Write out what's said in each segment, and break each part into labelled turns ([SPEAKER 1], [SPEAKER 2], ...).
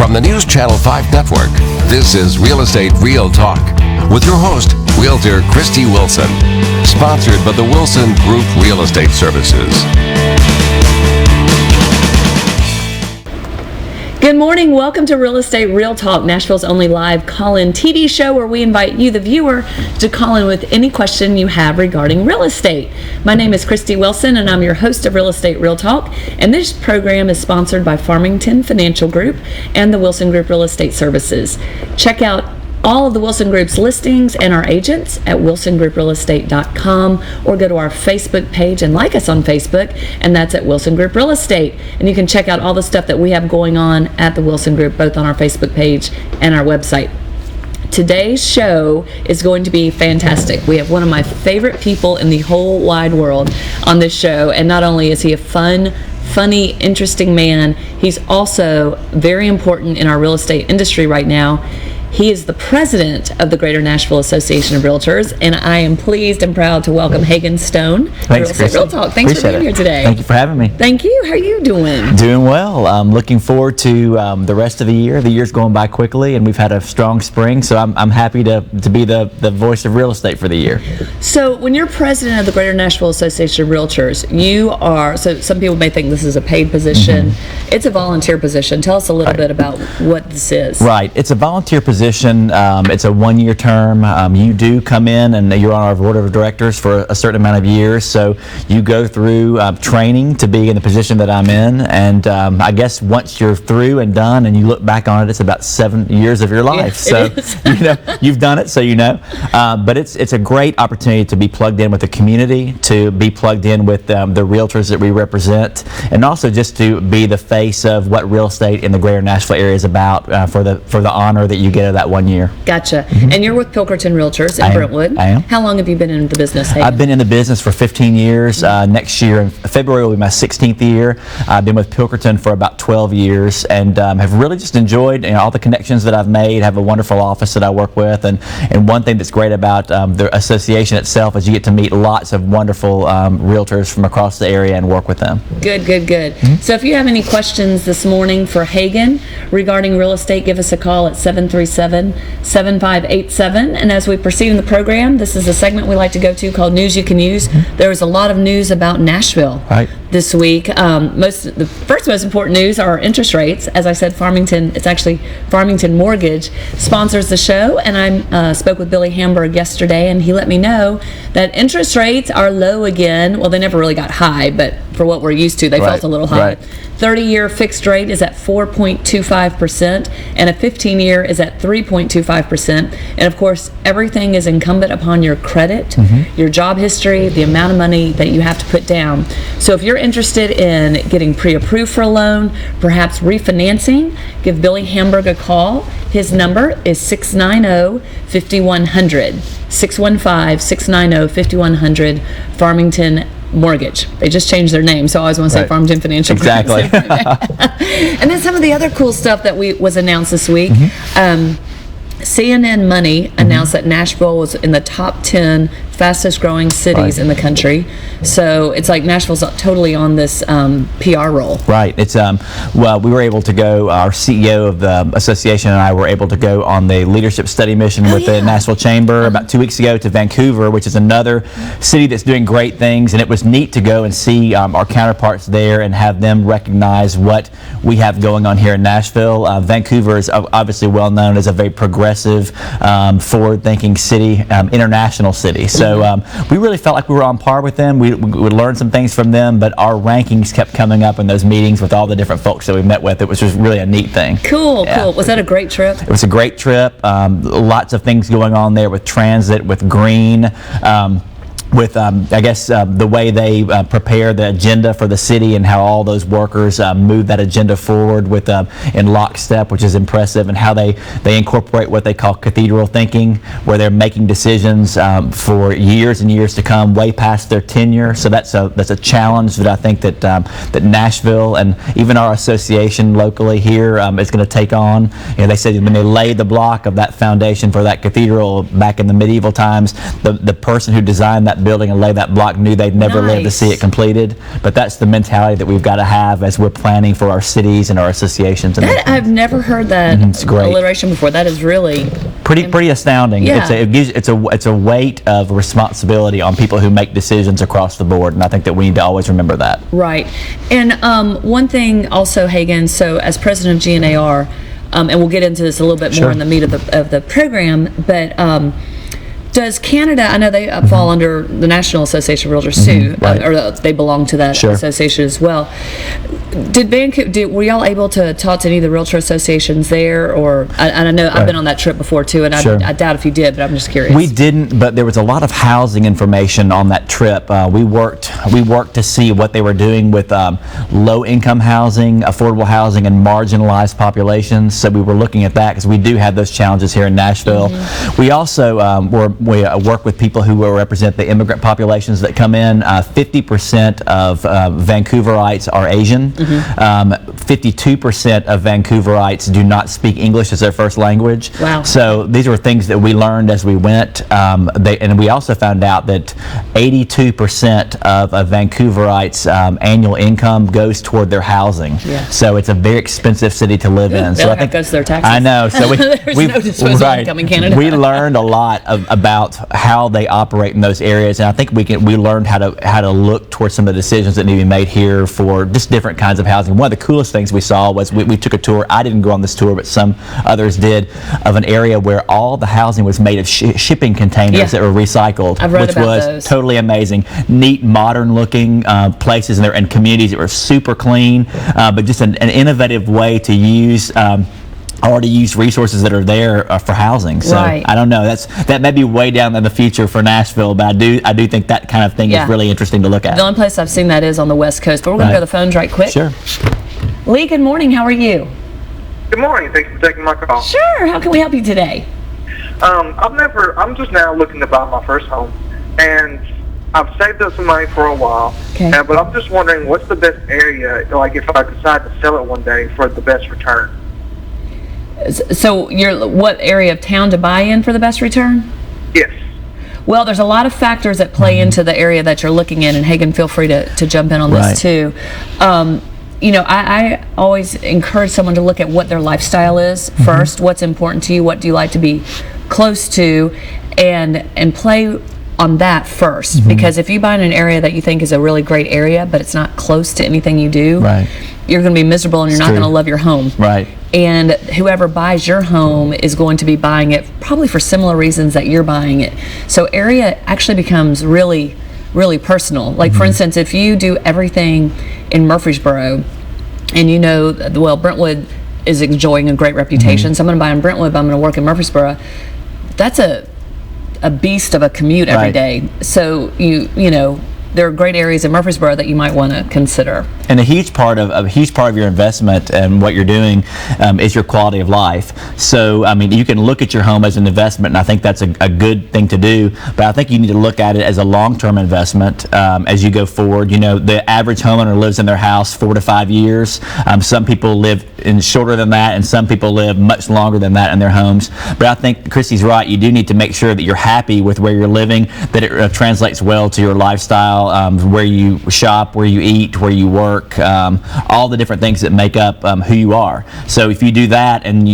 [SPEAKER 1] From the News Channel 5 network, this is Real Estate Real Talk with your host, Realtor Christy Wilson. Sponsored by the Wilson Group Real Estate Services.
[SPEAKER 2] Good morning. Welcome to Real Estate Real Talk, Nashville's only live call-in TV show where we invite you, the viewer, to call in with any question you have regarding real estate. My name is Christy Wilson, and I'm your host of Real Estate Real Talk. And this program is sponsored by Farmington Financial Group and the Wilson Group Real Estate Services. Check out all of the Wilson Group's listings and our agents at wilsongrouprealestate.com, or go to our Facebook page and like us on Facebook, and that's at Wilson Group Real Estate. And you can check out all the stuff that we have going on at the Wilson Group, both on our Facebook page and our website. Today's show is going to be fantastic. We have one of my favorite people in the whole wide world on this show, and not only is he a funny, interesting man, he's also very important in our real estate industry right now. He is the president of the Greater Nashville Association of Realtors, and I am pleased and proud to welcome Hagen Stone.
[SPEAKER 3] Thanks, Chris.
[SPEAKER 2] Real Talk. Thanks for being here today.
[SPEAKER 3] Thank you for having me.
[SPEAKER 2] Thank you. How are you doing?
[SPEAKER 3] Doing well. I'm looking forward to the rest of the year. The year's going by quickly, and we've had a strong spring, so I'm happy to be the voice of real estate for the year.
[SPEAKER 2] So when you're president of the Greater Nashville Association of Realtors, you are, so some people may think this is a paid position. Mm-hmm. It's a volunteer position. Tell us a little bit about what this is.
[SPEAKER 3] Right. It's a volunteer position. It's a one-year term. You do come in and you're on our board of directors for a certain amount of years, so you go through training to be in the position that I'm in, and I guess once you're through and done and you look back on it, it's about 7 years of your life. So you've done it, so you know. But it's a great opportunity to be plugged in with the community, to be plugged in with the realtors that we represent, and also just to be the face of what real estate in the Greater Nashville area is about for the honor that you get of that 1 year.
[SPEAKER 2] Gotcha. Mm-hmm. And you're with Pilkerton Realtors in Brentwood.
[SPEAKER 3] I am.
[SPEAKER 2] How long have you been in the business, Hagen?
[SPEAKER 3] I've been in the business for 15 years. Next year, in February, will be my 16th year. I've been with Pilkerton for about 12 years, and have really just enjoyed all the connections that I've made. Have a wonderful office that I work with, and one thing that's great about the association itself is you get to meet lots of wonderful realtors from across the area and work with them.
[SPEAKER 2] Good. Mm-hmm. So if you have any questions this morning for Hagen regarding real estate, give us a call at 737-7587. And as we proceed in the program, this is a segment we like to go to called News You Can Use. Mm-hmm. There was a lot of news about Nashville this week. The first most important news are interest rates. As I said, Farmington Mortgage sponsors the show, and I spoke with Billy Hamburg yesterday, and he let me know that interest rates are low again. Well, they never really got high, but for what we're used to, they felt a little high. 30-year fixed rate is at 4.25%, and a 15-year is at 3.25%. And of course, everything is incumbent upon your credit, your job history, the amount of money that you have to put down. So if you're interested in getting pre-approved for a loan, perhaps refinancing, give Billy Hamburg a call. His number is 690-5100, 615-690-5100, Farmington Mortgage. They just changed their name, so I always want to say Farmington Financial.
[SPEAKER 3] Exactly.
[SPEAKER 2] And then some of the other cool stuff that was announced this week. CNN Money announced that Nashville was in the top 10 fastest growing cities in the country. So it's like Nashville's totally on this PR roll. Right.
[SPEAKER 3] It's well, we were able to go, our CEO of the association and I were able to go on the leadership study mission with the Nashville Chamber about 2 weeks ago to Vancouver, which is another city that's doing great things, and it was neat to go and see our counterparts there and have them recognize what we have going on here in Nashville. Vancouver is obviously well known as a very progressive, forward-thinking city, international city. So we really felt like we were on par with them. We learned some things from them, but our rankings kept coming up in those meetings with all the different folks that we met with. It was just really a neat thing.
[SPEAKER 2] Cool. Was that a great trip?
[SPEAKER 3] It was a great trip. Lots of things going on there with transit, with green. With, I guess, the way they prepare the agenda for the city and how all those workers move that agenda forward with in lockstep, which is impressive, and how they incorporate what they call cathedral thinking, where they're making decisions for years and years to come, way past their tenure. So that's a challenge that I think that Nashville and even our association locally here is going to take on. They said when they laid the block of that foundation for that cathedral back in the medieval times, the person who designed that that building and lay that block knew they'd never live to see it completed. But that's the mentality that we've got to have as we're planning for our cities and our associations. And
[SPEAKER 2] I've never heard that alliteration before. That is really
[SPEAKER 3] pretty astounding.
[SPEAKER 2] Yeah.
[SPEAKER 3] It's a weight of responsibility on people who make decisions across the board, and I think that we need to always remember that.
[SPEAKER 2] Right. And one thing also, Hagen, so as president of GNAR, and we'll get into this a little bit more in the meat of the program, but does Canada, I know they fall under the National Association of Realtors too,
[SPEAKER 3] right.
[SPEAKER 2] or they belong to that association as well. Were y'all able to talk to any of the realtor associations there? Or I know I've been on that trip before too, and I doubt if you did, but I'm just curious.
[SPEAKER 3] We didn't, but there was a lot of housing information on that trip. We worked to see what they were doing with low-income housing, affordable housing, and marginalized populations. So we were looking at that because we do have those challenges here in Nashville. We also we work with people who will represent the immigrant populations that come in. 50% of Vancouverites are Asian. 52% of Vancouverites do not speak English as their first language.
[SPEAKER 2] Wow.
[SPEAKER 3] So these were things that we learned as we went. And we also found out that 82% of Vancouverites' annual income goes toward their housing. Yeah. So it's a very expensive city to live in. So I think
[SPEAKER 2] goes to their taxes.
[SPEAKER 3] I know. So
[SPEAKER 2] there's no disposable income in Canada.
[SPEAKER 3] We learned a lot about how they operate in those areas, and I think we learned how to look towards some of the decisions that need to be made here for just different kinds of housing. One of the coolest things we saw was we took a tour. I didn't go on this tour, but some others did, of an area where all the housing was made of shipping containers that were recycled, which was
[SPEAKER 2] those.
[SPEAKER 3] Totally amazing. Neat, modern-looking places and communities that were super clean, but just an innovative way to use. Already used resources that are there for housing. So I don't know. That may be way down in the future for Nashville, but I do think that kind of thing is really interesting to look at.
[SPEAKER 2] The only place I've seen that is on the West Coast. But we're going to go to the phones right quick.
[SPEAKER 3] Sure.
[SPEAKER 2] Lee, good morning. How are you?
[SPEAKER 4] Good morning. Thanks for taking my call.
[SPEAKER 2] Sure. How can we help you today?
[SPEAKER 4] I'm just now looking to buy my first home, and I've saved up some money for a while.
[SPEAKER 2] Okay.
[SPEAKER 4] But I'm just wondering what's the best area, like if I decide to sell it one day, for the best return.
[SPEAKER 2] So what area of town to buy in for the best return?
[SPEAKER 4] Yes.
[SPEAKER 2] Well, there's a lot of factors that play into the area that you're looking in, and Hagen, feel free to jump in on this too. I always encourage someone to look at what their lifestyle is first. What's important to you? What do you like to be close to? And play on that first. Because if you buy in an area that you think is a really great area, but it's not close to anything you do, you're going to be miserable and you're not going to love your home.
[SPEAKER 3] Right.
[SPEAKER 2] And whoever buys your home is going to be buying it probably for similar reasons that you're buying it. So area actually becomes really, really personal. Like for instance, if you do everything in Murfreesboro and Brentwood is enjoying a great reputation, so I'm going to buy in Brentwood, but I'm going to work in Murfreesboro, that's a beast of a commute every day. So there are great areas in Murfreesboro that you might want to consider.
[SPEAKER 3] And a huge part of your investment and what you're doing is your quality of life. So, I mean, you can look at your home as an investment, and I think that's a good thing to do. But I think you need to look at it as a long-term investment as you go forward. The average homeowner lives in their house 4 to 5 years. Some people live in shorter than that, and some people live much longer than that in their homes. But I think Christy's right. You do need to make sure that you're happy with where you're living, that it translates well to your lifestyle. Where you shop, where you eat, where you work, all the different things that make up who you are. So if you do that, and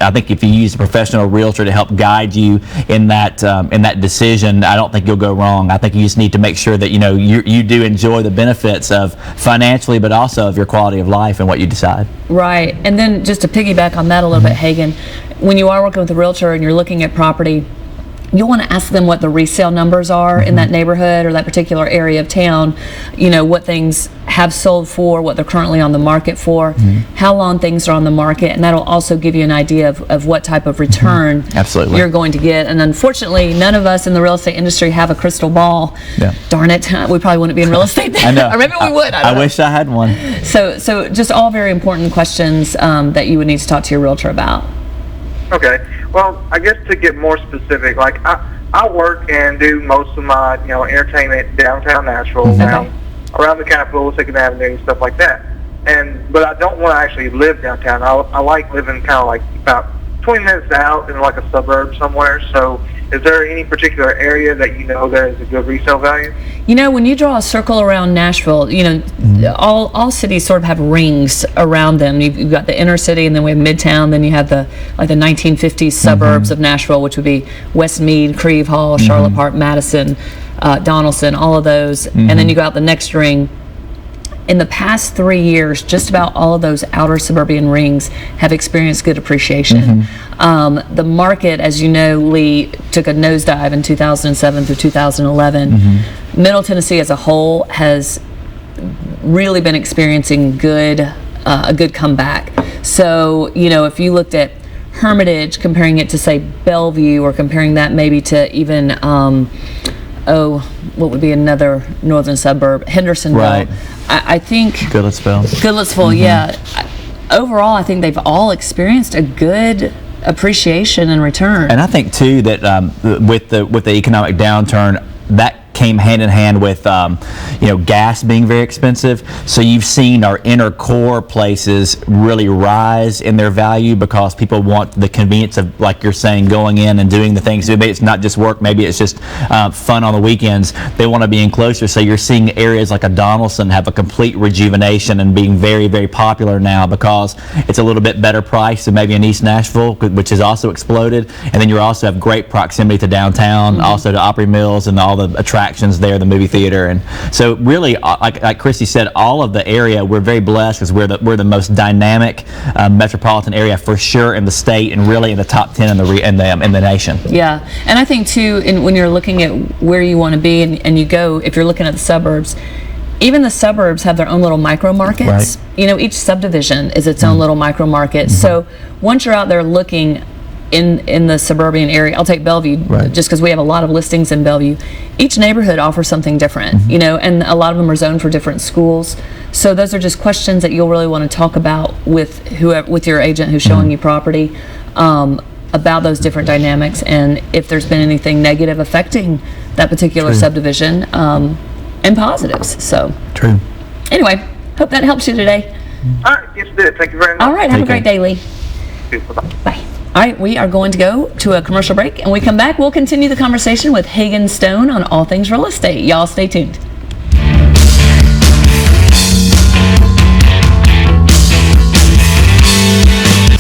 [SPEAKER 3] I think if you use a professional realtor to help guide you in that decision, I don't think you'll go wrong. I think you just need to make sure that you do enjoy the benefits of financially, but also of your quality of life and what you decide.
[SPEAKER 2] Right, and then just to piggyback on that a little bit, Hagen, when you are working with a realtor and you're looking at property, you'll want to ask them what the resale numbers are in that neighborhood or that particular area of town, what things have sold for, what they're currently on the market for, how long things are on the market, and that'll also give you an idea of what type of return you're going to get. And unfortunately, none of us in the real estate industry have a crystal ball. Yeah. Darn it, we probably wouldn't be in real estate then.
[SPEAKER 3] I know.
[SPEAKER 2] Or maybe we would.
[SPEAKER 3] I wish I had one.
[SPEAKER 2] So just all very important questions that you would need to talk to your realtor about.
[SPEAKER 4] Okay. Well, I guess to get more specific, like I work and do most of my entertainment downtown Nashville, around the Capitol, 2nd Avenue, stuff like that. But I don't want to actually live downtown. I like living kind of like about 20 minutes out in like a suburb somewhere. So Is there any particular area that you know that is a good resale value?
[SPEAKER 2] You know, when you draw a circle around Nashville, you know, all cities sort of have rings around them. You've got the inner city, and then we have Midtown. Then you have the 1950s suburbs of Nashville, which would be Westmead, Creve Hall, Charlotte Park, Madison, Donaldson, all of those. And then you go out the next ring. In the past 3 years, just about all of those outer suburban rings have experienced good appreciation. The market, as you know, Lee, took a nosedive in 2007 through 2011. Middle Tennessee as a whole has really been experiencing a good comeback. So, you know, if you looked at Hermitage, comparing it to, say, Bellevue, or comparing that maybe to even, what would be another northern suburb, Hendersonville.
[SPEAKER 3] Right.
[SPEAKER 2] I think Goodlettsville, yeah. Overall, I think they've all experienced a good appreciation and return.
[SPEAKER 3] And I think too that with the economic downturn, that came hand in hand with you know, gas being very expensive. So you've seen our inner core places really rise in their value because people want the convenience of, like you're saying, going in and doing the things. Maybe it's not just work, maybe it's just fun on the weekends. They want to be in closer. So you're seeing areas like a Donaldson have a complete rejuvenation and being very, very popular now because it's a little bit better price than maybe in East Nashville, which has also exploded. And then you also have great proximity to downtown, also to Opry Mills and all the attractions there, the movie theater. And so really, like Christy said, all of the area, we're very blessed because we're the most dynamic metropolitan area for sure in the state, and really in the top 10 in the nation.
[SPEAKER 2] Yeah, and I think too, when you're looking at where you want to be, and you go, if you're looking at the suburbs, even the suburbs have their own little micro markets. Right. You know, each subdivision is its own little micro market. So once you're out there looking in the suburban area, I'll take Bellevue, just because we have a lot of listings in Bellevue. Each neighborhood offers something different, you know, and a lot of them are zoned for different schools. So those are just questions that you'll really want to talk about with your agent who's showing you property, about those different dynamics, and if there's been anything negative affecting that particular subdivision, and positives. So anyway, hope that helps you today.
[SPEAKER 4] All right, yes, it did. Thank you very much.
[SPEAKER 2] All right, have a great day, Lee.
[SPEAKER 4] Bye.
[SPEAKER 2] Bye. All right, we are going to go to a commercial break, and when we come back, we'll continue the conversation with Hagen Stone on all things real estate. Y'all stay tuned.